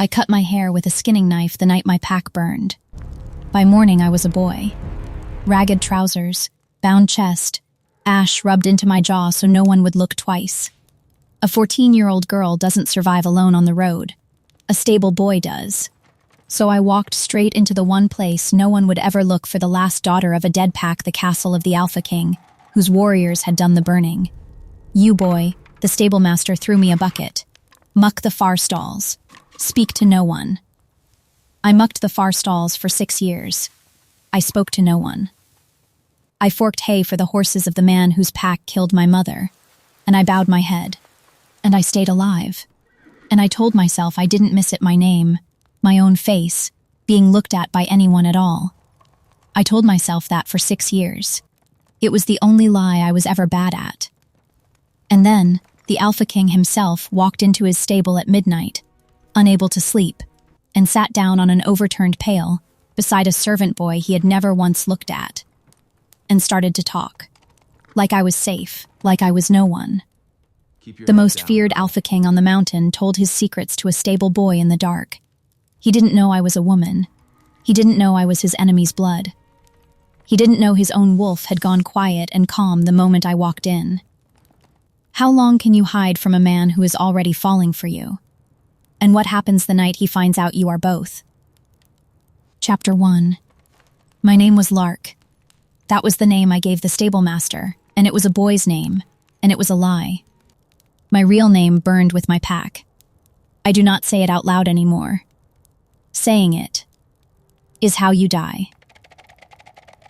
I cut my hair with a skinning knife the night my pack burned. By morning, I was a boy. Ragged trousers, bound chest, ash rubbed into my jaw so no one would look twice. A 14-year-old girl doesn't survive alone on the road. A stable boy does. So I walked straight into the one place no one would ever look for the last daughter of a dead pack, the castle of the Alpha King, whose warriors had done the burning. You, boy, the stable master threw me a bucket. Muck the far stalls. Speak to no one. I mucked the far stalls for 6 years. I spoke to no one. I forked hay for the horses of the man whose pack killed my mother, and I bowed my head, and I stayed alive. And I told myself I didn't miss it, my name, my own face, being looked at by anyone at all. I told myself that for 6 years. It was the only lie I was ever bad at. And then, the Alpha King himself walked into his stable at midnight, unable to sleep, and sat down on an overturned pail beside a servant boy he had never once looked at, and started to talk. Like I was safe, like I was no one. The most feared Alpha King on the mountain told his secrets to a stable boy in the dark. He didn't know I was a woman. He didn't know I was his enemy's blood. He didn't know his own wolf had gone quiet and calm the moment I walked in. How long can you hide from a man who is already falling for you? And what happens the night he finds out you are both? Chapter 1. My name was Lark. That was the name I gave the stable master, and it was a boy's name, and it was a lie. My real name burned with my pack. I do not say it out loud anymore. Saying it is how you die.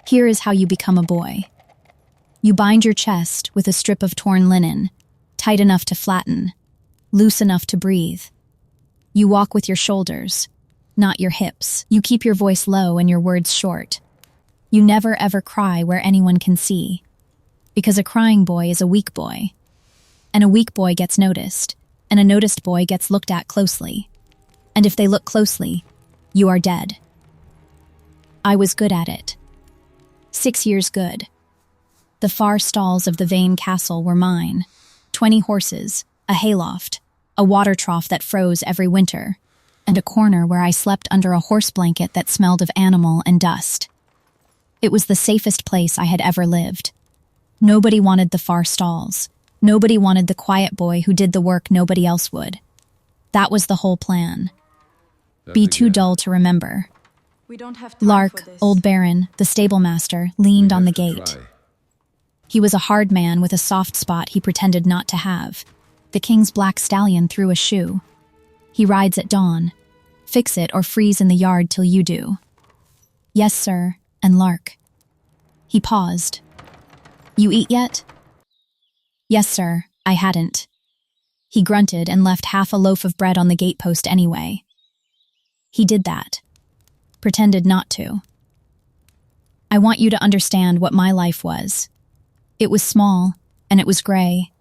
Here is how you become a boy. You bind your chest with a strip of torn linen, tight enough to flatten, loose enough to breathe. You walk with your shoulders, not your hips. You keep your voice low and your words short. You never ever cry where anyone can see, because a crying boy is a weak boy. And a weak boy gets noticed, and a noticed boy gets looked at closely. And if they look closely, you are dead. I was good at it. 6 years good. The far stalls of the Vane Castle were mine. 20 horses, a hayloft, a water trough that froze every winter, and a corner where I slept under a horse blanket that smelled of animal and dust. It was the safest place I had ever lived. Nobody wanted the far stalls. Nobody wanted the quiet boy who did the work nobody else would. That was the whole plan. Be too dull to remember. We don't have time Lark, for this. old Baron, the stable master, leaned on the gate. He was a hard man with a soft spot he pretended not to have. The king's black stallion threw a shoe. He rides at dawn. Fix it or freeze in the yard till you do. Yes, sir, and Lark. He paused. You eat yet? Yes, sir, I hadn't. He grunted and left half a loaf of bread on the gatepost anyway. He did that. Pretended not to. I want you to understand what my life was. It was small, and it was gray,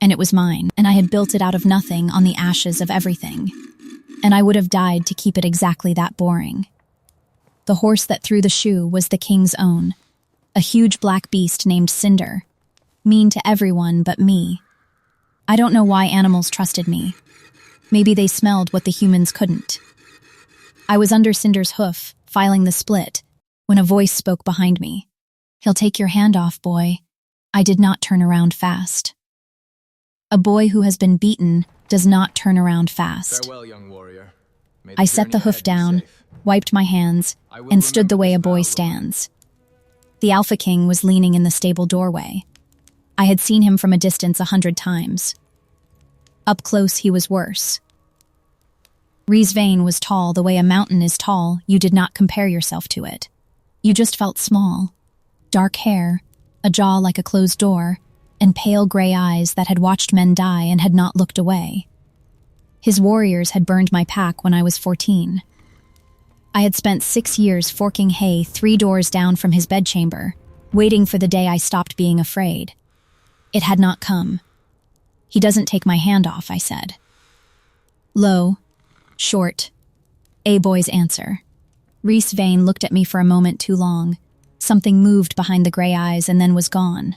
and it was mine, and I had built it out of nothing on the ashes of everything. And I would have died to keep it exactly that boring. The horse that threw the shoe was the king's own, a huge black beast named Cinder, mean to everyone but me. I don't know why animals trusted me. Maybe they smelled what the humans couldn't. I was under Cinder's hoof, filing the split, when a voice spoke behind me. He'll take your hand off, boy. I did not turn around fast. A boy who has been beaten does not turn around fast. Farewell, young warrior. May I set the journey hoof ahead be down, safe. wiped my hands, I will and stood the remember way a this boy vow, Lord. stands. The Alpha King was leaning in the stable doorway. I had seen him from a distance 100 times. Up close, he was worse. Rhys Vane was tall the way a mountain is tall. You did not compare yourself to it. You just felt small. Dark hair, a jaw like a closed door, and pale gray eyes that had watched men die and had not looked away. His warriors had burned my pack when I was 14. I had spent 6 years forking hay 3 doors down from his bedchamber, waiting for the day I stopped being afraid. It had not come. He doesn't take my hand off, I said. Low, short, a boy's answer. Rhys Vane looked at me for a moment too long. Something moved behind the gray eyes and then was gone.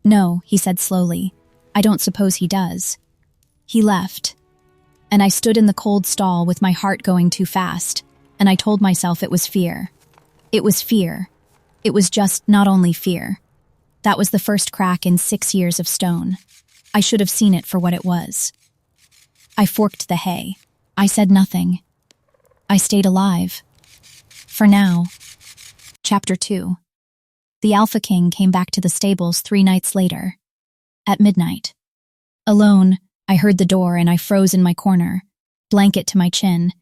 No, he said slowly. I don't suppose he does. He left. And I stood in the cold stall with my heart going too fast, and I told myself it was fear. It was fear. It was just not only fear. That was the first crack in 6 years of stone. I should have seen it for what it was. I forked the hay. I said nothing. I stayed alive. For now. Chapter 2. The Alpha King came back to the stables 3 nights later. At midnight. Alone, I heard the door and I froze in my corner, blanket to my chin,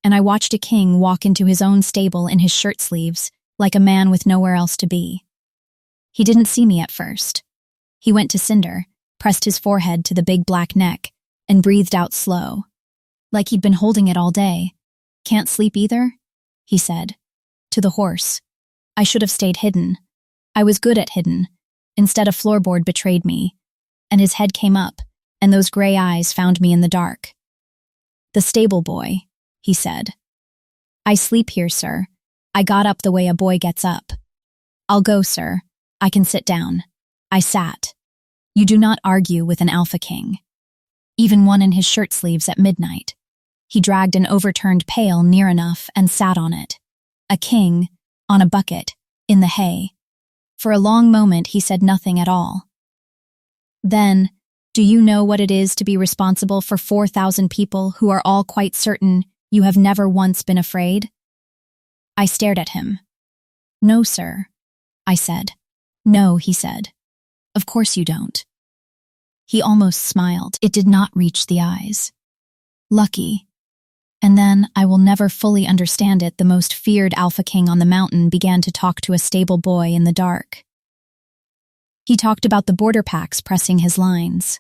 and I watched a king walk into his own stable in his shirt sleeves, like a man with nowhere else to be. He didn't see me at first. He went to Cinder, pressed his forehead to the big black neck, and breathed out slow. Like he'd been holding it all day. "Can't sleep either?" he said. To the horse. I should have stayed hidden. I was good at hidden. Instead, a floorboard betrayed me, and his head came up, and those gray eyes found me in the dark. "The stable boy," he said. "I sleep here, sir. I got up the way a boy gets up." "I'll go, sir. I can sit down." I sat. You do not argue with an Alpha King. Even one in his shirt sleeves at midnight. He dragged an overturned pail near enough and sat on it. A king, on a bucket, in the hay. For a long moment he said nothing at all. Then, "Do you know what it is to be responsible for 4,000 people who are all quite certain you have never once been afraid?" I stared at him. "No, sir," I said. "No," he said. "Of course you don't." He almost smiled. It did not reach the eyes. Lucky. And then, I will never fully understand it, the most feared Alpha King on the mountain began to talk to a stable boy in the dark. He talked about the border packs pressing his lines.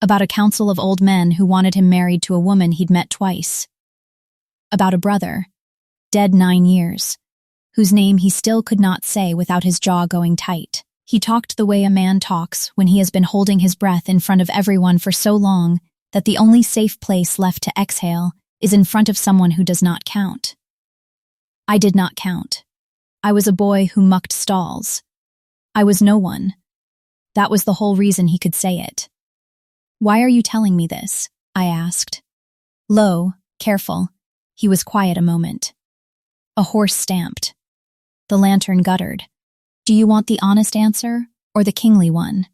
About a council of old men who wanted him married to a woman he'd met twice. About a brother, dead 9 years, whose name he still could not say without his jaw going tight. He talked the way a man talks when he has been holding his breath in front of everyone for so long that the only safe place left to exhale is in front of someone who does not count. I did not count. I was a boy who mucked stalls. I was no one. That was the whole reason he could say it. "Why are you telling me this?" I asked. Low, careful. He was quiet a moment. A horse stamped. The lantern guttered. "Do you want the honest answer, or the kingly one?"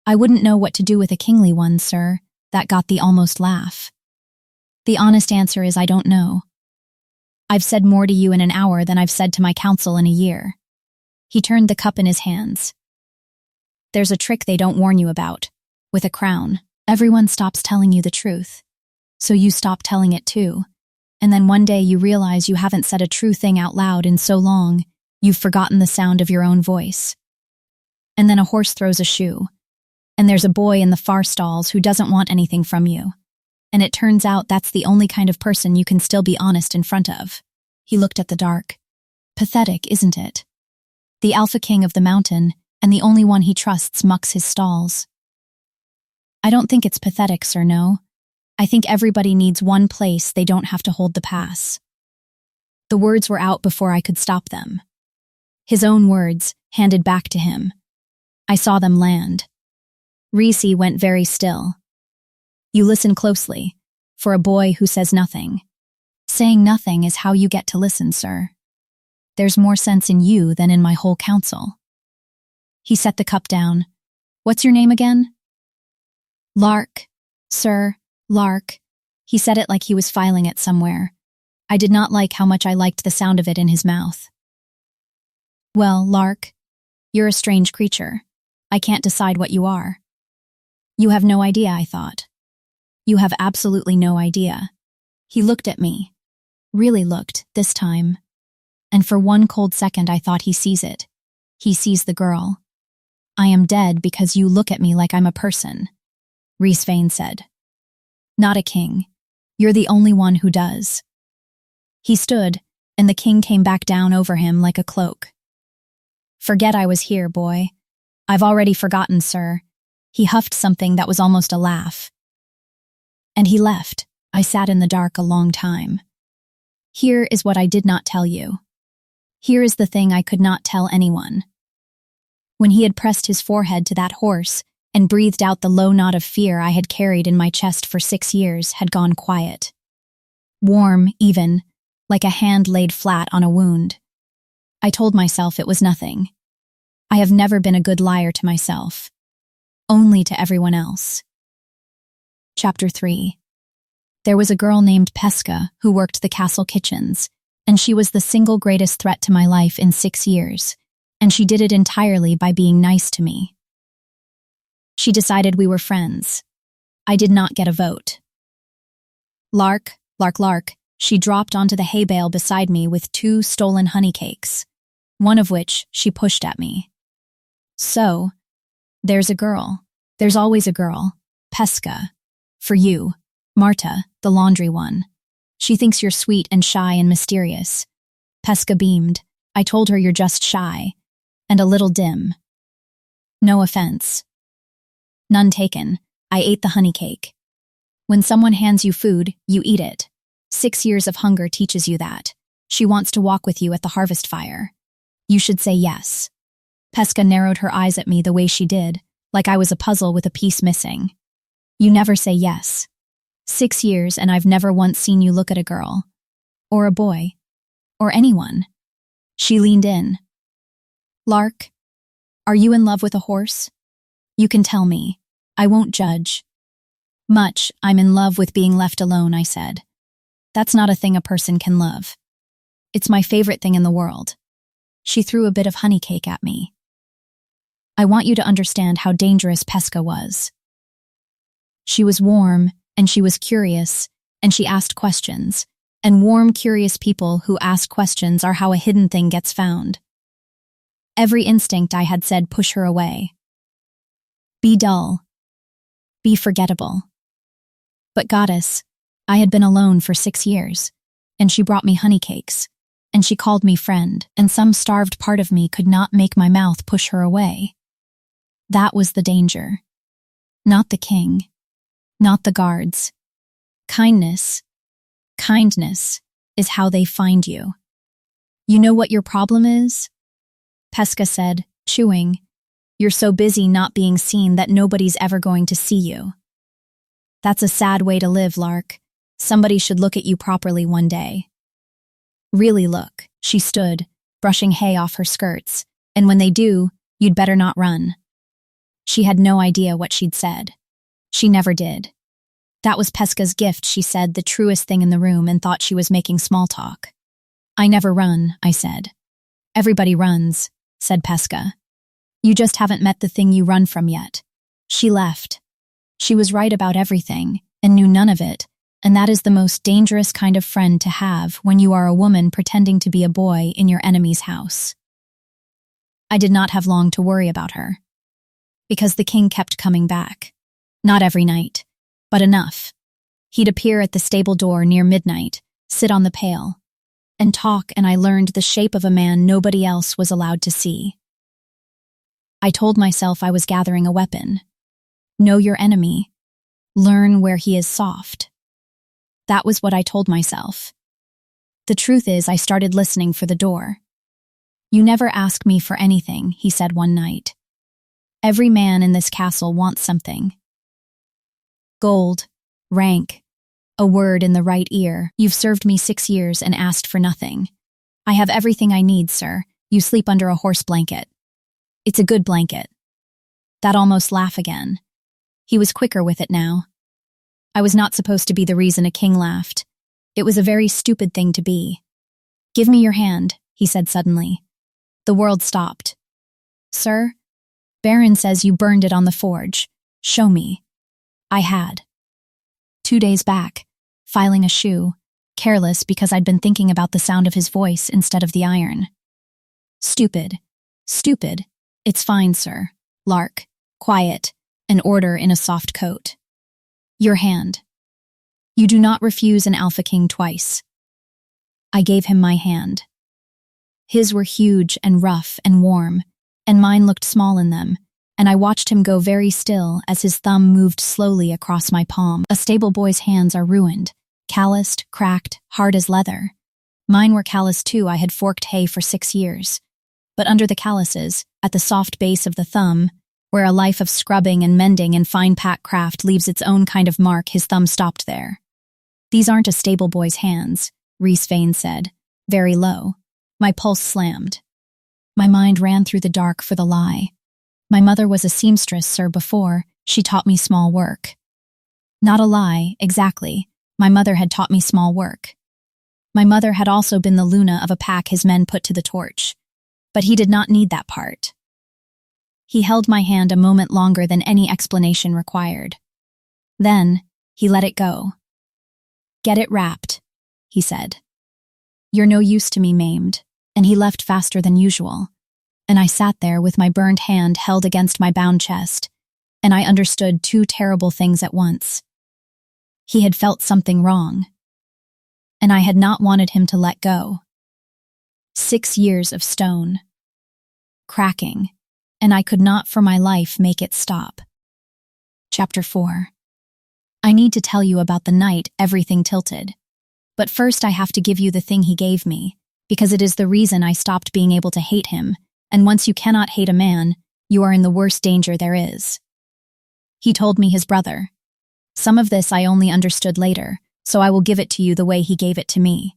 "I wouldn't know what to do with a kingly one, sir." That got the almost laugh. "The honest answer is I don't know. I've said more to you in an hour than I've said to my council in a year." He turned the cup in his hands. "There's a trick they don't warn you about. With a crown, everyone stops telling you the truth. So you stop telling it too. And then one day you realize you haven't said a true thing out loud in so long, you've forgotten the sound of your own voice. And then a horse throws a shoe. And there's a boy in the far stalls who doesn't want anything from you. And it turns out that's the only kind of person you can still be honest in front of." He looked at the dark. "Pathetic, isn't it? The Alpha King of the mountain, and the only one he trusts mucks his stalls." "I don't think it's pathetic, sir, no. I think everybody needs one place they don't have to hold the pass." The words were out before I could stop them. His own words, handed back to him. I saw them land. Reese went very still. "You listen closely, for a boy who says nothing. Saying nothing is how you get to listen, sir. There's more sense in you than in my whole council." He set the cup down. "What's your name again?" "Lark, sir, Lark." He said it like he was filing it somewhere. I did not like how much I liked the sound of it in his mouth. "Well, Lark, you're a strange creature. I can't decide what you are." "You have no idea," I thought. "You have absolutely no idea." He looked at me. Really looked, this time. And for one cold second I thought he sees it. He sees the girl. "I am dead because you look at me like I'm a person," Reese Vane said. "Not a king. You're the only one who does." He stood, and the king came back down over him like a cloak. "Forget I was here, boy. I've already forgotten, sir." He huffed something that was almost a laugh. And he left. I sat in the dark a long time. Here is what I did not tell you. Here is the thing I could not tell anyone. When he had pressed his forehead to that horse, and breathed out the low knot of fear I had carried in my chest for 6 years had gone quiet. Warm, even, like a hand laid flat on a wound. I told myself it was nothing. I have never been a good liar to myself. Only to everyone else. Chapter 3. There was a girl named Pesca who worked the castle kitchens, and she was the single greatest threat to my life in 6 years, and she did it entirely by being nice to me. She decided we were friends. I did not get a vote. Lark, lark, lark, she dropped onto the hay bale beside me with 2 stolen honey cakes, one of which she pushed at me. So, there's a girl. There's always a girl. Pesca. For you, Marta, the laundry one. She thinks you're sweet and shy and mysterious. Pesca beamed. I told her you're just shy. And a little dim. No offense. None taken. I ate the honey cake. When someone hands you food, you eat it. 6 years of hunger teaches you that. She wants to walk with you at the harvest fire. You should say yes. Pesca narrowed her eyes at me the way she did, like I was a puzzle with a piece missing. You never say yes. 6 years and I've never once seen you look at a girl. Or a boy. Or anyone. She leaned in. Lark, are you in love with a horse? You can tell me. I won't judge. Much, I'm in love with being left alone, I said. That's not a thing a person can love. It's my favorite thing in the world. She threw a bit of honey cake at me. I want you to understand how dangerous Pesca was. She was warm, and she was curious, and she asked questions, and warm, curious people who ask questions are how a hidden thing gets found. Every instinct I had said push her away. Be dull. Be forgettable. But goddess, I had been alone for 6 years, and she brought me honey cakes, and she called me friend, and some starved part of me could not make my mouth push her away. That was the danger. Not the king. Not the guards. Kindness is how they find you. You know what your problem is? Pesca said, chewing. You're so busy not being seen that nobody's ever going to see you. That's a sad way to live, Lark. Somebody should look at you properly one day. Really look. She stood, brushing hay off her skirts, and when they do, you'd better not run. She had no idea what she'd said. She never did. That was Pesca's gift, she said, the truest thing in the room, and thought she was making small talk. I never run, I said. Everybody runs, said Pesca. You just haven't met the thing you run from yet. She left. She was right about everything, and knew none of it, and that is the most dangerous kind of friend to have when you are a woman pretending to be a boy in your enemy's house. I did not have long to worry about her. Because the king kept coming back. Not every night, but enough. He'd appear at the stable door near midnight, sit on the pail, and talk, and I learned the shape of a man nobody else was allowed to see. I told myself I was gathering a weapon. Know your enemy. Learn where he is soft. That was what I told myself. The truth is, I started listening for the door. You never ask me for anything, he said one night. Every man in this castle wants something. Gold, rank, a word in the right ear. You've served me 6 years and asked for nothing. I have everything I need, sir. You sleep under a horse blanket. It's a good blanket. That almost laugh again. He was quicker with it now. I was not supposed to be the reason a king laughed. It was a very stupid thing to be. Give me your hand, he said suddenly. The world stopped. Sir, Baron says you burned it on the forge. Show me. I had. 2 days back, filing a shoe, careless because I'd been thinking about the sound of his voice instead of the iron. Stupid. Stupid. It's fine, sir. Lark. Quiet. An order in a soft coat. Your hand. You do not refuse an alpha king twice. I gave him my hand. His were huge and rough and warm, and mine looked small in them, and I watched him go very still as his thumb moved slowly across my palm. A stable boy's hands are ruined, calloused, cracked, hard as leather. Mine were calloused too. I had forked hay for 6 years. But under the calluses, at the soft base of the thumb, Where a life of scrubbing and mending and fine pack craft leaves its own kind of mark, his thumb stopped there. These aren't a stable boy's hands, Rhys Vane said, very low. My pulse slammed. My mind ran through the dark for the lie. My mother was a seamstress, sir, before. She taught me small work. Not a lie, exactly. My mother had taught me small work. My mother had also been the Luna of a pack his men put to the torch. But he did not need that part. He held my hand a moment longer than any explanation required. Then, he let it go. Get it wrapped, he said. You're no use to me, maimed. And he left faster than usual. And I sat there with my burned hand held against my bound chest, and I understood two terrible things at once. He had felt something wrong, and I had not wanted him to let go. 6 years of stone. Cracking, and I could not for my life make it stop. Chapter 4. I need to tell you about the night everything tilted. But first I have to give you the thing he gave me, because it is the reason I stopped being able to hate him, and once you cannot hate a man, you are in the worst danger there is. He told me his brother. Some of this I only understood later, so I will give it to you the way he gave it to me.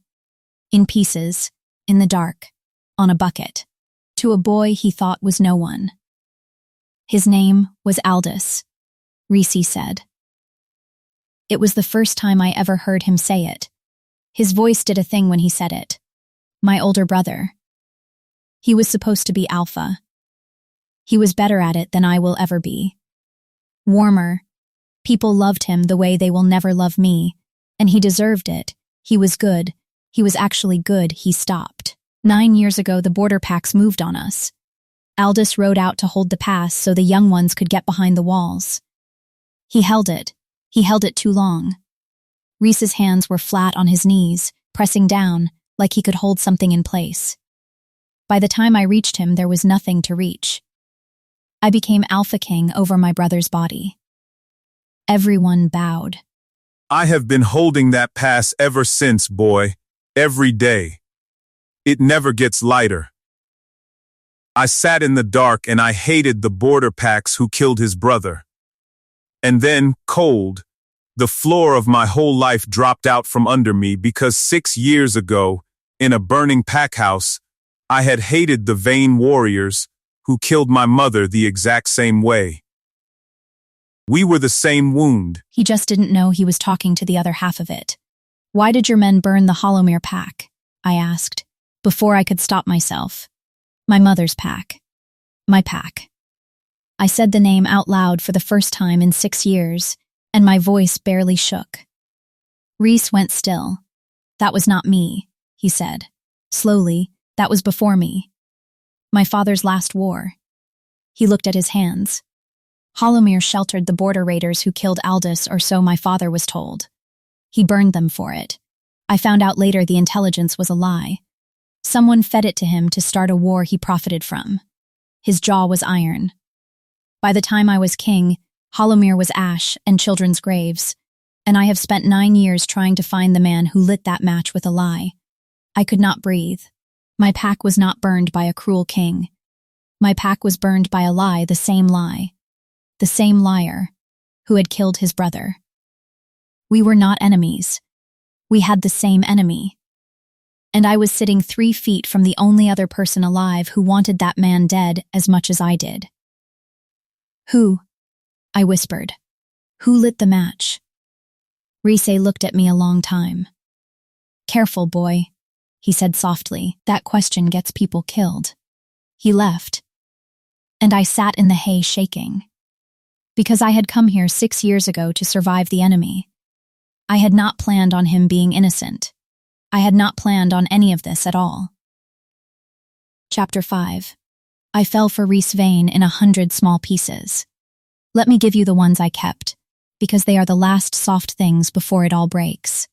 In pieces, in the dark, on a bucket, to a boy he thought was no one. His name was Aldous, Rhys said. It was the first time I ever heard him say it. His voice did a thing when he said it. My older brother. He was supposed to be alpha. He was better at it than I will ever be. Warmer. People loved him the way they will never love me, and he deserved it. He was good. He was actually good. He stopped. 9 years ago, the border packs moved on us. Aldous rode out to hold the pass so the young ones could get behind the walls. He held it. He held it too long. Rhys's hands were flat on his knees, pressing down, like he could hold something in place. By the time I reached him, there was nothing to reach. I became Alpha King over my brother's body. Everyone bowed. I have been holding that pass ever since, boy. Every day. It never gets lighter. I sat in the dark and I hated the border packs who killed his brother. And then, cold, the floor of my whole life dropped out from under me because 6 years ago, in a burning pack house, I had hated the Vane warriors who killed my mother the exact same way. We were the same wound. He just didn't know he was talking to the other half of it. Why did your men burn the Hollowmere pack? I asked, before I could stop myself. My mother's pack. My pack. I said the name out loud for the first time in 6 years, and my voice barely shook. Rhys went still. That was not me, he said. Slowly, that was before me. My father's last war. He looked at his hands. Hollowmere sheltered the border raiders who killed Aldous, or so my father was told. He burned them for it. I found out later the intelligence was a lie. Someone fed it to him to start a war he profited from. His jaw was iron. By the time I was king, Hollowmere was ash and children's graves, and I have spent 9 years trying to find the man who lit that match with a lie. I could not breathe. My pack was not burned by a cruel king. My pack was burned by a lie, the same lie. The same liar, who had killed his brother. We were not enemies. We had the same enemy. And I was sitting 3 feet from the only other person alive who wanted that man dead as much as I did. Who? I whispered. Who lit the match? Rhys looked at me a long time. Careful, boy, he said softly. That question gets people killed. He left. And I sat in the hay shaking. Because I had come here 6 years ago to survive the enemy. I had not planned on him being innocent. I had not planned on any of this at all. Chapter 5. I fell for Rhys Vane in 100 small pieces. Let me give you the ones I kept, because they are the last soft things before it all breaks.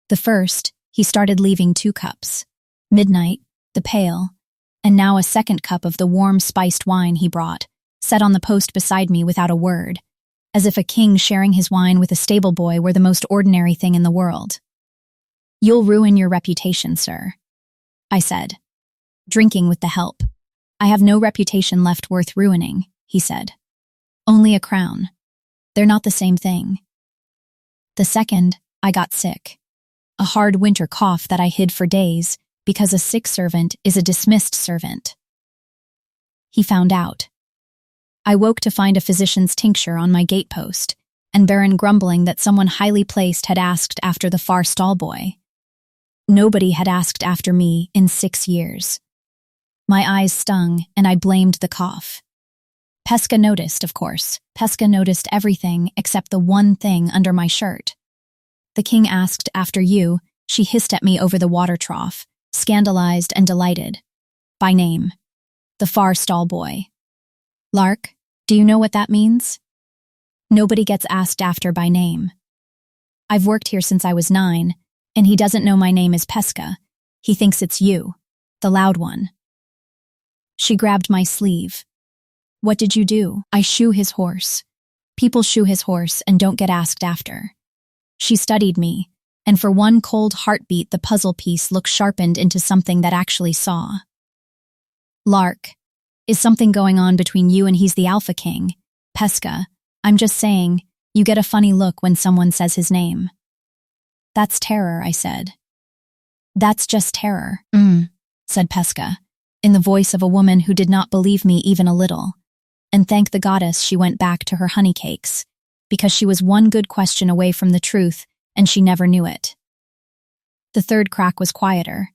The first, he started leaving 2 cups. Midnight, the pail, and now a second cup of the warm spiced wine he brought, set on the post beside me without a word, as if a king sharing his wine with a stable boy were the most ordinary thing in the world. You'll ruin your reputation, sir, I said. Drinking with the help. I have no reputation left worth ruining, he said. Only a crown. They're not the same thing. The second, I got sick. A hard winter cough that I hid for days because a sick servant is a dismissed servant. He found out. I woke to find a physician's tincture on my gatepost, and Baron grumbling that someone highly placed had asked after the far stall boy. Nobody had asked after me in 6 years. My eyes stung, and I blamed the cough. Pesca noticed, of course. Pesca noticed everything except the one thing under my shirt. The king asked after you. She hissed at me over the water trough, scandalized and delighted. By name. The far stall boy. Lark, do you know what that means? Nobody gets asked after by name. I've worked here since I was 9, and he doesn't know my name is Pesca. He thinks it's you, the loud one. She grabbed my sleeve. What did you do? I shoe his horse. People shoe his horse and don't get asked after. She studied me, and for one cold heartbeat the puzzle piece looked sharpened into something that actually saw. Lark, is something going on between you and he's the Alpha King? Pesca, I'm just saying, you get a funny look when someone says his name. That's terror, I said. That's just terror, said Pesca, in the voice of a woman who did not believe me even a little. And thank the goddess she went back to her honey cakes, because she was one good question away from the truth, and she never knew it. The third crack was quieter.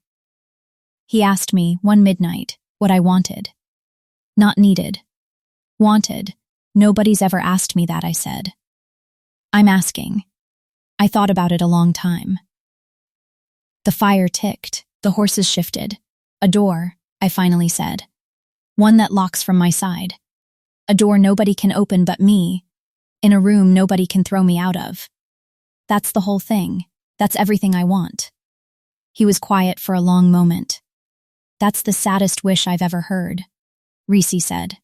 He asked me, one midnight, what I wanted. Not needed. Wanted. Nobody's ever asked me that, I said. I'm asking. I thought about it a long time. The fire ticked. The horses shifted. A door, I finally said. One that locks from my side. A door nobody can open but me. In a room nobody can throw me out of. That's the whole thing. That's everything I want. He was quiet for a long moment. That's the saddest wish I've ever heard, Reese said.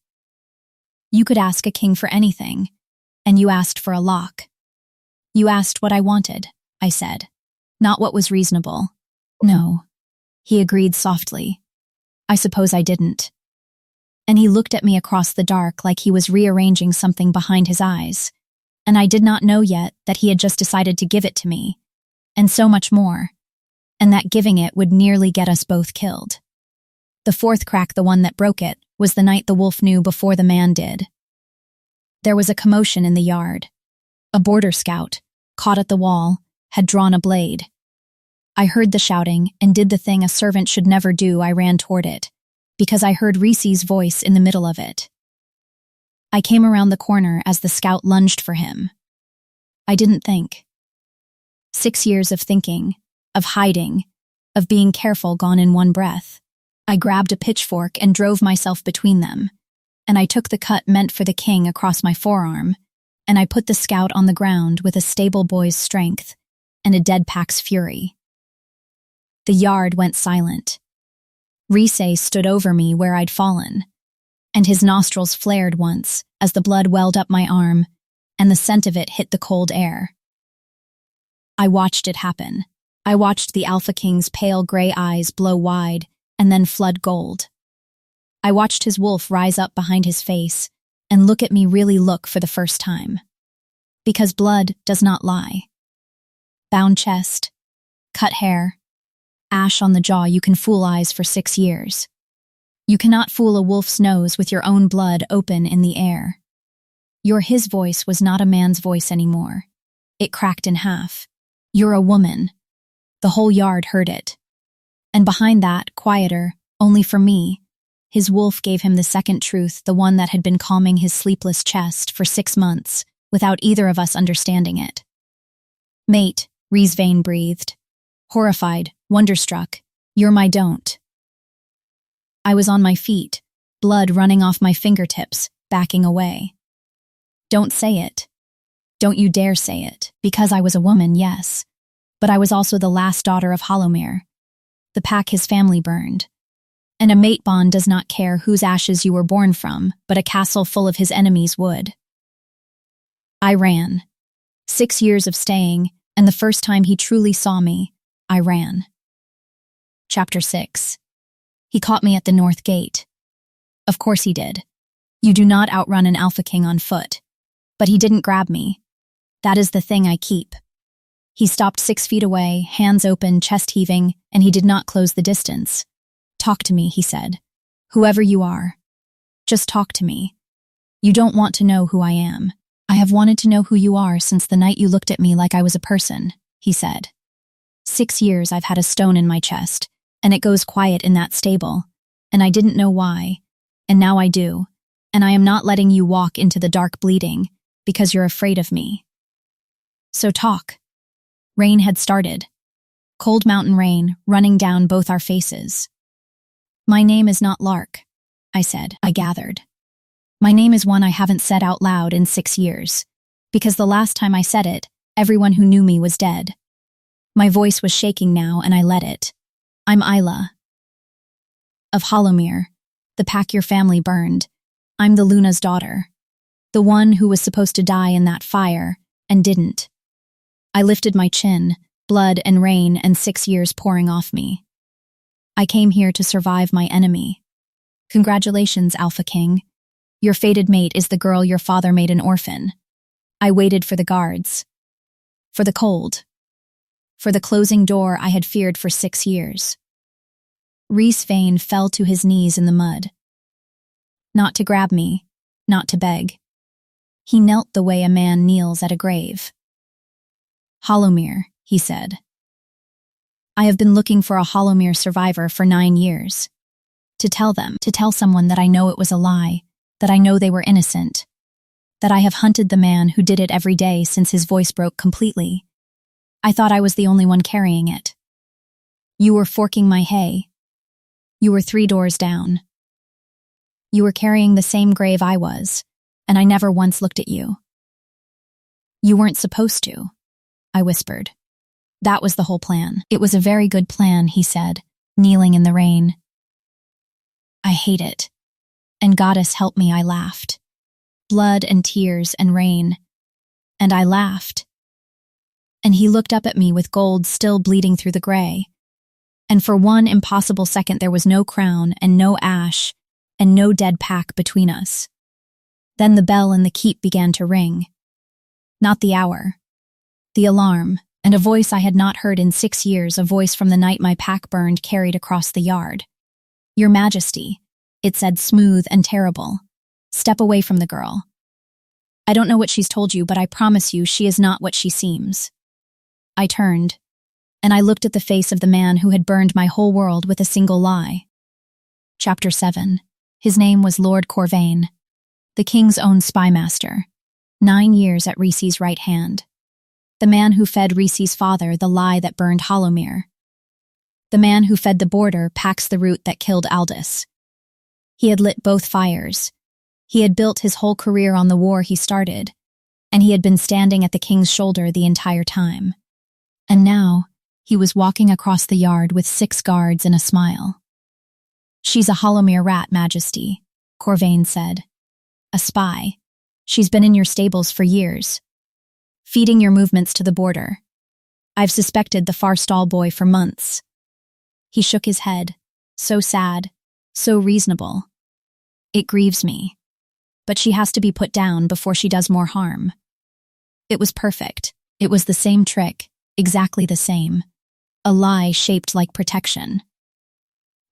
You could ask a king for anything, and you asked for a lock. You asked what I wanted, I said, not what was reasonable. No, he agreed softly. I suppose I didn't. And he looked at me across the dark like he was rearranging something behind his eyes, and I did not know yet that he had just decided to give it to me, and so much more, and that giving it would nearly get us both killed. The fourth crack, the one that broke it, was the night the wolf knew before the man did. There was a commotion in the yard. A border scout, caught at the wall, had drawn a blade. I heard the shouting and did the thing a servant should never do. I ran toward it, because I heard Reese's voice in the middle of it. I came around the corner as the scout lunged for him. I didn't think. 6 years of thinking, of hiding, of being careful gone in one breath. I grabbed a pitchfork and drove myself between them, and I took the cut meant for the king across my forearm, and I put the scout on the ground with a stable boy's strength and a dead pack's fury. The yard went silent. Reese stood over me where I'd fallen, and his nostrils flared once as the blood welled up my arm, and the scent of it hit the cold air. I watched it happen. I watched the Alpha King's pale gray eyes blow wide and then flood gold. I watched his wolf rise up behind his face and look at me, really look for the first time. Because blood does not lie. Bound chest, cut hair, ash on the jaw, you can fool eyes for 6 years. You cannot fool a wolf's nose with your own blood open in the air. His voice was not a man's voice anymore. It cracked in half. You're a woman. The whole yard heard it. And behind that, quieter, only for me, his wolf gave him the second truth, the one that had been calming his sleepless chest for 6 months, without either of us understanding it. Mate, Reesvane breathed. Horrified, wonderstruck, you're my don't. I was on my feet, blood running off my fingertips, backing away. Don't say it. Don't you dare say it, because I was a woman, yes. But I was also the last daughter of Hollowmere, the pack his family burned. And a mate bond does not care whose ashes you were born from, but a castle full of his enemies would. I ran. 6 years of staying, and the first time he truly saw me, I ran. Chapter 6. He caught me at the north gate. Of course he did. You do not outrun an Alpha King on foot. But he didn't grab me. That is the thing I keep. He stopped 6 feet away, hands open, chest heaving, and he did not close the distance. Talk to me, he said. Whoever you are. Just talk to me. You don't want to know who I am. I have wanted to know who you are since the night you looked at me like I was a person, he said. 6 years I've had a stone in my chest, and it goes quiet in that stable, and I didn't know why, and now I do, and I am not letting you walk into the dark bleeding, because you're afraid of me. So talk. Rain had started. Cold mountain rain running down both our faces. My name is not Lark, I said. I gathered. My name is one I haven't said out loud in 6 years, because the last time I said it, everyone who knew me was dead. My voice was shaking now, and I let it. I'm Isla. Of Hollowmere, the pack your family burned. I'm the Luna's daughter. The one who was supposed to die in that fire, and didn't. I lifted my chin, blood and rain and 6 years pouring off me. I came here to survive my enemy. Congratulations, Alpha King. Your fated mate is the girl your father made an orphan. I waited for the guards. For the cold. For the closing door I had feared for 6 years. Rhys Vane fell to his knees in the mud. Not to grab me, not to beg. He knelt the way a man kneels at a grave. Hollowmere, he said. I have been looking for a Hollowmere survivor for 9 years. To tell someone that I know it was a lie, that I know they were innocent, that I have hunted the man who did it every day since his voice broke completely. I thought I was the only one carrying it. You were forking my hay. You were 3 doors down. You were carrying the same grave I was, and I never once looked at you. You weren't supposed to, I whispered. That was the whole plan. It was a very good plan, he said, kneeling in the rain. I hate it. And goddess help me, I laughed. Blood and tears and rain. And I laughed. And he looked up at me with gold still bleeding through the gray. And for one impossible second there was no crown and no ash and no dead pack between us. Then the bell in the keep began to ring. Not the hour. The alarm, and a voice I had not heard in 6 years, a voice from the night my pack burned carried across the yard. Your Majesty, it said, smooth and terrible. Step away from the girl. I don't know what she's told you, but I promise you she is not what she seems. I turned, and I looked at the face of the man who had burned my whole world with a single lie. Chapter 7. His name was Lord Corvain, the king's own spymaster, 9 years at Rhys's right hand. The man who fed Rhys's father the lie that burned Hollowmere. The man who fed the border Pax the root that killed Aldous. He had lit both fires. He had built his whole career on the war he started, and he had been standing at the king's shoulder the entire time. And now, he was walking across the yard with 6 guards and a smile. She's a Hollowmere rat, Majesty, Corvain said. A spy. She's been in your stables for years, feeding your movements to the border. I've suspected the Farstall boy for months. He shook his head, so sad, so reasonable. It grieves me. But she has to be put down before she does more harm. It was perfect. It was the same trick, exactly the same. A lie shaped like protection.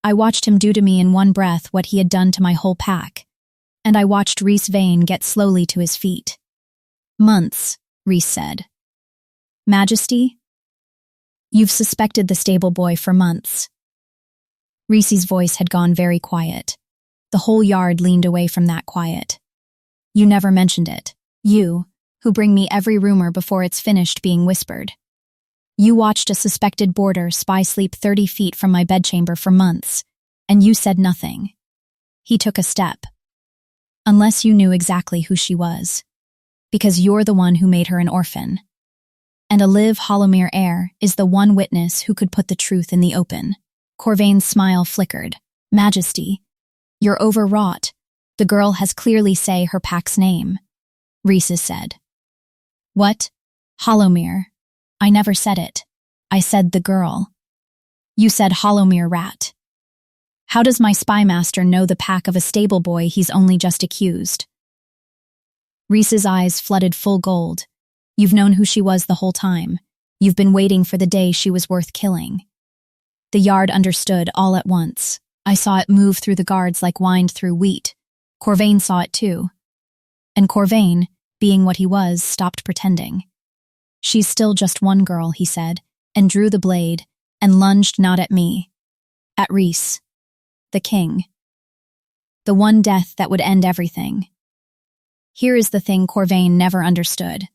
I watched him do to me in one breath what he had done to my whole pack, and I watched Rhys Vane get slowly to his feet. Months, Rhys said. Majesty? You've suspected the stable boy for months. Rhys's voice had gone very quiet. The whole yard leaned away from that quiet. You never mentioned it. You, who bring me every rumor before it's finished being whispered. You watched a suspected boarder spy sleep 30 feet from my bedchamber for months, and you said nothing. He took a step. Unless you knew exactly who she was. Because you're the one who made her an orphan. And a live Hollowmere heir is the one witness who could put the truth in the open. Corvain's smile flickered. Majesty, you're overwrought. The girl has clearly say her pack's name. Rhys said. What? Hollowmere. I never said it. I said the girl. You said Hollowmere rat. How does my spy master know the pack of a stable boy he's only just accused? Reese's eyes flooded full gold. You've known who she was the whole time. You've been waiting for the day she was worth killing. The yard understood all at once. I saw it move through the guards like wind through wheat. Corvain saw it too. And Corvain, being what he was, stopped pretending. She's still just one girl, he said, and drew the blade, and lunged not at me. At Reese. The king. The one death that would end everything. Here is the thing Corvain never understood.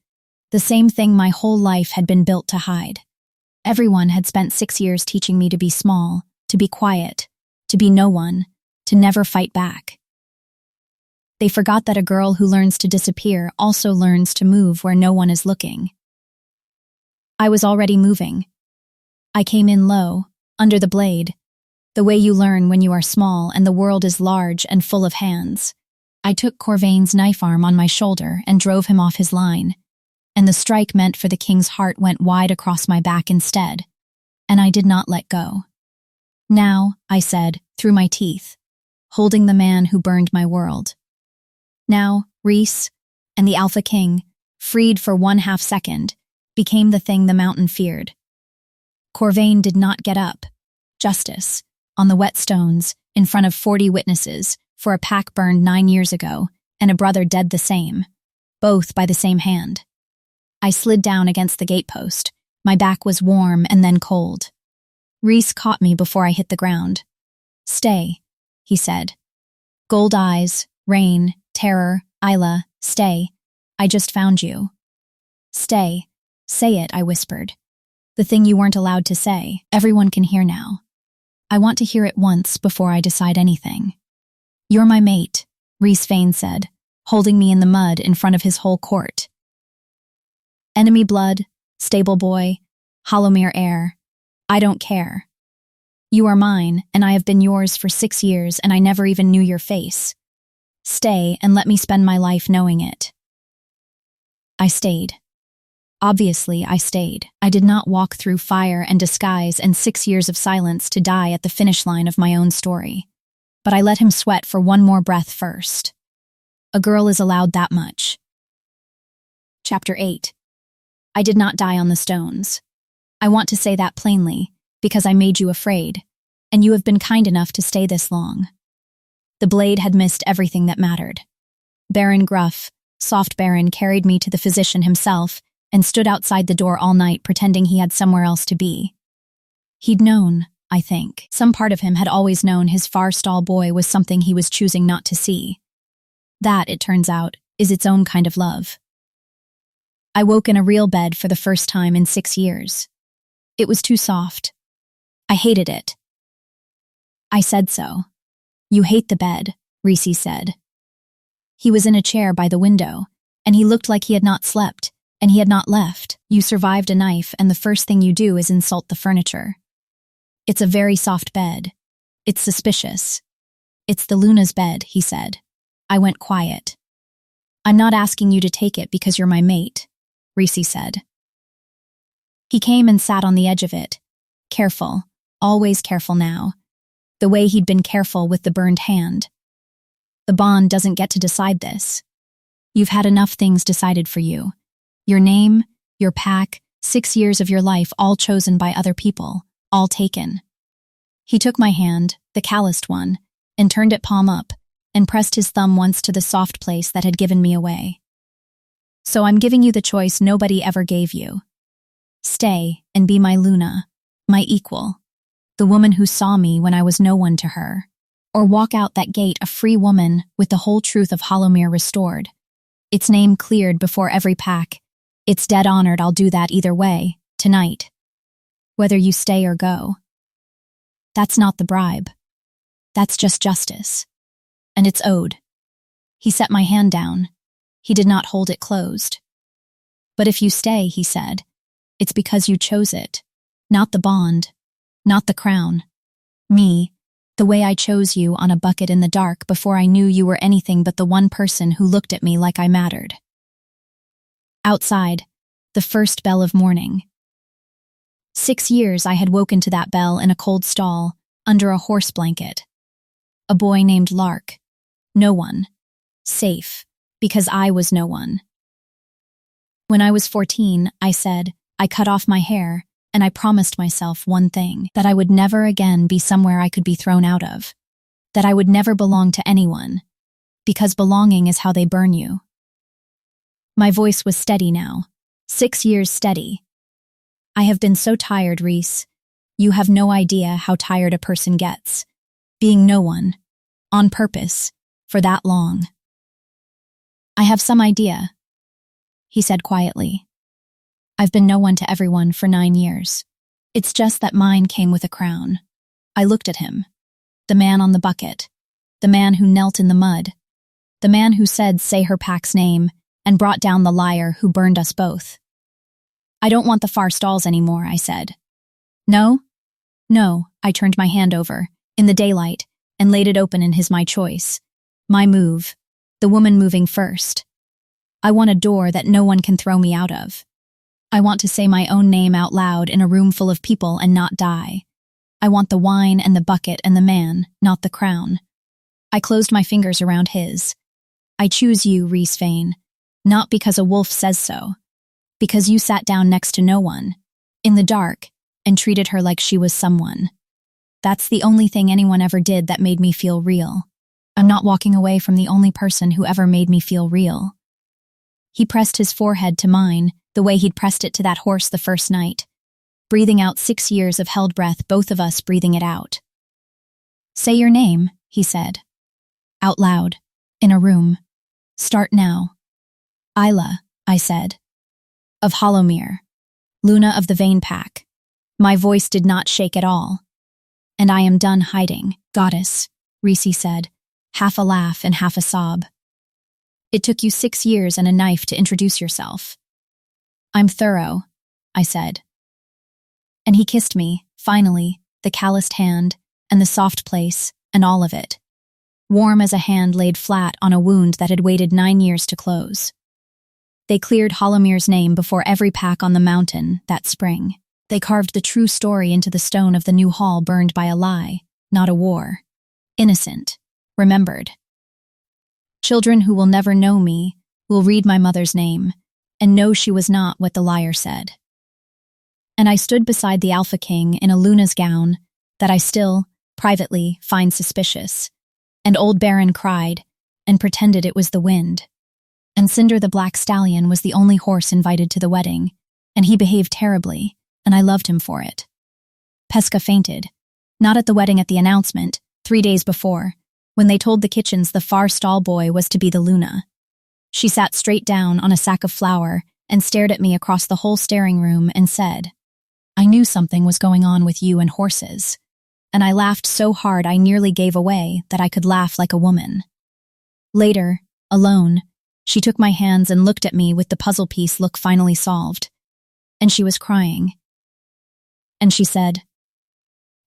The same thing my whole life had been built to hide. Everyone had spent 6 years teaching me to be small, to be quiet, to be no one, to never fight back. They forgot that a girl who learns to disappear also learns to move where no one is looking. I was already moving. I came in low, under the blade, the way you learn when you are small and the world is large and full of hands. I took Corvain's knife arm on my shoulder and drove him off his line, and the strike meant for the king's heart went wide across my back instead, and I did not let go. Now, I said, through my teeth, holding the man who burned my world. Now, Reese, and the Alpha King, freed for 1/2 second, became the thing the mountain feared. Corvain did not get up. Justice, on the wet stones, in front of 40 witnesses, for a pack burned 9 years ago, and a brother dead the same, both by the same hand. I slid down against the gatepost. My back was warm and then cold. Reese caught me before I hit the ground. Stay, he said. Gold eyes, rain, terror, Isla, stay. I just found you. Stay. Say it, I whispered. The thing you weren't allowed to say. Everyone can hear now. I want to hear it once before I decide anything. You're my mate, Reese Vane said, holding me in the mud in front of his whole court. Enemy blood, stable boy, Hollowmere heir. I don't care. You are mine, and I have been yours for 6 years, and I never even knew your face. Stay and let me spend my life knowing it. I stayed. Obviously, I stayed. I did not walk through fire and disguise and 6 years of silence to die at the finish line of my own story. But I let him sweat for one more breath first. A girl is allowed that much. Chapter 8. I did not die on the stones. I want to say that plainly, because I made you afraid, and you have been kind enough to stay this long. The blade had missed everything that mattered. Baron Gruff, soft Baron, carried me to the physician himself and stood outside the door all night pretending he had somewhere else to be. He'd known, I think. Some part of him had always known his far-stall boy was something he was choosing not to see. That, it turns out, is its own kind of love. I woke in a real bed for the first time in 6 years. It was too soft. I hated it. I said so. You hate the bed, Reese said. He was in a chair by the window, and he looked like he had not slept, and he had not left. You survived a knife, and the first thing you do is insult the furniture. It's a very soft bed. It's suspicious. It's the Luna's bed, he said. I went quiet. I'm not asking you to take it because you're my mate, Reese said. He came and sat on the edge of it. Careful, always careful now. The way he'd been careful with the burned hand. The bond doesn't get to decide this. You've had enough things decided for you. Your name, your pack, 6 years of your life all chosen by other people, all taken. He took my hand, the calloused one, and turned it palm up, and pressed his thumb once to the soft place that had given me away. So I'm giving you the choice nobody ever gave you. Stay and be my Luna, my equal, the woman who saw me when I was no one to her, or walk out that gate a free woman with the whole truth of Hollowmere restored, its name cleared before every pack. It's dead honored I'll do that either way, tonight. Whether you stay or go. That's not the bribe. That's just justice. And it's owed. He set my hand down. He did not hold it closed. But if you stay, he said, it's because you chose it. Not the bond. Not the crown. Me, the way I chose you on a bucket in the dark before I knew you were anything but the one person who looked at me like I mattered. Outside, the first bell of morning. 6 years I had woken to that bell in a cold stall, under a horse blanket. A boy named Lark. No one. Safe. Because I was no one. When I was 14, I said, I cut off my hair, and I promised myself one thing, that I would never again be somewhere I could be thrown out of. That I would never belong to anyone. Because belonging is how they burn you. My voice was steady now. 6 years steady. I have been so tired, Reese. You have no idea how tired a person gets. Being no one. On purpose. For that long. I have some idea, he said quietly. I've been no one to everyone for 9 years. It's just that mine came with a crown. I looked at him. The man on the bucket. The man who knelt in the mud. The man who said, say her pack's name, and brought down the liar who burned us both. I don't want the far stalls anymore, I said. No? No, I turned my hand over, in the daylight, and laid it open in his my choice. My move. The woman moving first. I want a door that no one can throw me out of. I want to say my own name out loud in a room full of people and not die. I want the wine and the bucket and the man, not the crown. I closed my fingers around his. I choose you, Reese Vane. Not because a wolf says so. Because you sat down next to no one, in the dark, and treated her like she was someone. That's the only thing anyone ever did that made me feel real. I'm not walking away from the only person who ever made me feel real. He pressed his forehead to mine, the way he'd pressed it to that horse the first night, breathing out 6 years of held breath, both of us breathing it out. Say your name, he said. Out loud, in a room. Start now. Isla, I said. Of Hollowmere. Luna of the Vane Pack. My voice did not shake at all. And I am done hiding, goddess, Reese said, half a laugh and half a sob. It took you 6 years and a knife to introduce yourself. I'm thorough, I said. And he kissed me, finally, the calloused hand, and the soft place, and all of it. Warm as a hand laid flat on a wound that had waited 9 years to close. They cleared Hollowmere's name before every pack on the mountain that spring. They carved the true story into the stone of the new hall burned by a lie, not a war. Innocent. Remembered. Children who will never know me will read my mother's name and know she was not what the liar said. And I stood beside the Alpha King in a Luna's gown that I still, privately, find suspicious. And old Baron cried and pretended it was the wind. And Cinder the Black Stallion was the only horse invited to the wedding, and he behaved terribly, and I loved him for it. Pesca fainted, not at the wedding, at the announcement, 3 days before, when they told the kitchens the far stall boy was to be the Luna. She sat straight down on a sack of flour and stared at me across the whole staring room and said, I knew something was going on with you and horses. And I laughed so hard I nearly gave away that I could laugh like a woman. Later, alone, she took my hands and looked at me with the puzzle piece look finally solved. And she was crying. And she said,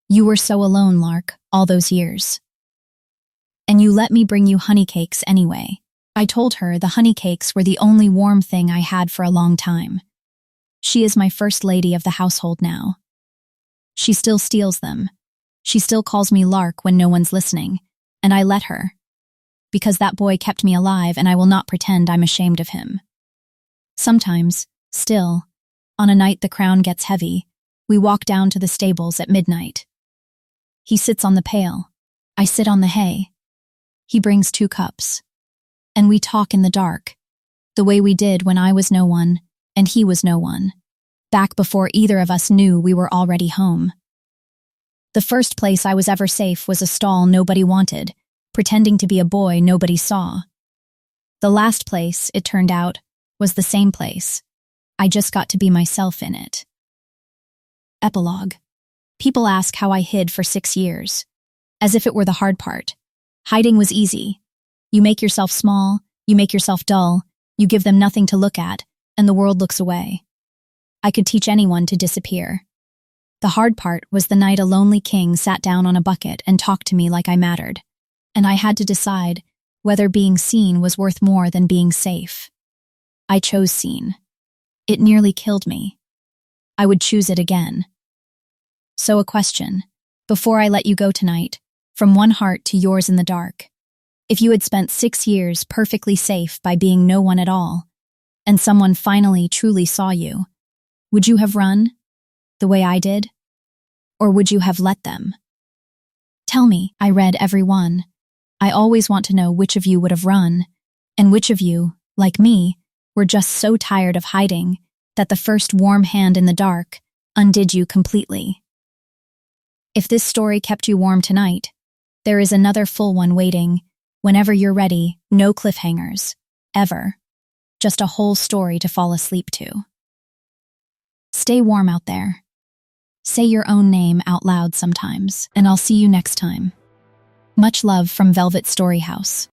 You were so alone, Lark, all those years. And you let me bring you honey cakes anyway. I told her the honey cakes were the only warm thing I had for a long time. She is my first lady of the household now. She still steals them. She still calls me Lark when no one's listening, and I let her. Because that boy kept me alive, and I will not pretend I'm ashamed of him. Sometimes, still, on a night the crown gets heavy, we walk down to the stables at midnight. He sits on the pail. I sit on the hay. He brings 2 cups. And we talk in the dark, the way we did when I was no one, and he was no one, back before either of us knew we were already home. The first place I was ever safe was a stall nobody wanted, pretending to be a boy nobody saw. The last place, it turned out, was the same place. I just got to be myself in it. Epilogue. People ask how I hid for 6 years. As if it were the hard part. Hiding was easy. You make yourself small, you make yourself dull, you give them nothing to look at, and the world looks away. I could teach anyone to disappear. The hard part was the night a lonely king sat down on a bucket and talked to me like I mattered, and I had to decide whether being seen was worth more than being safe. I chose seen. It nearly killed me. I would choose it again. So a question. Before I let you go tonight, From one heart to yours in the dark. If you had spent 6 years perfectly safe by being no one at all, and someone finally truly saw you, would you have run, the way I did? Or would you have let them? Tell me. I read every one. I always want to know which of you would have run, and which of you, like me, were just so tired of hiding that the first warm hand in the dark undid you completely. If this story kept you warm tonight, there is another full one waiting. Whenever you're ready, no cliffhangers. Ever. Just a whole story to fall asleep to. Stay warm out there. Say your own name out loud sometimes, and I'll see you next time. Much love from Velvet Story House.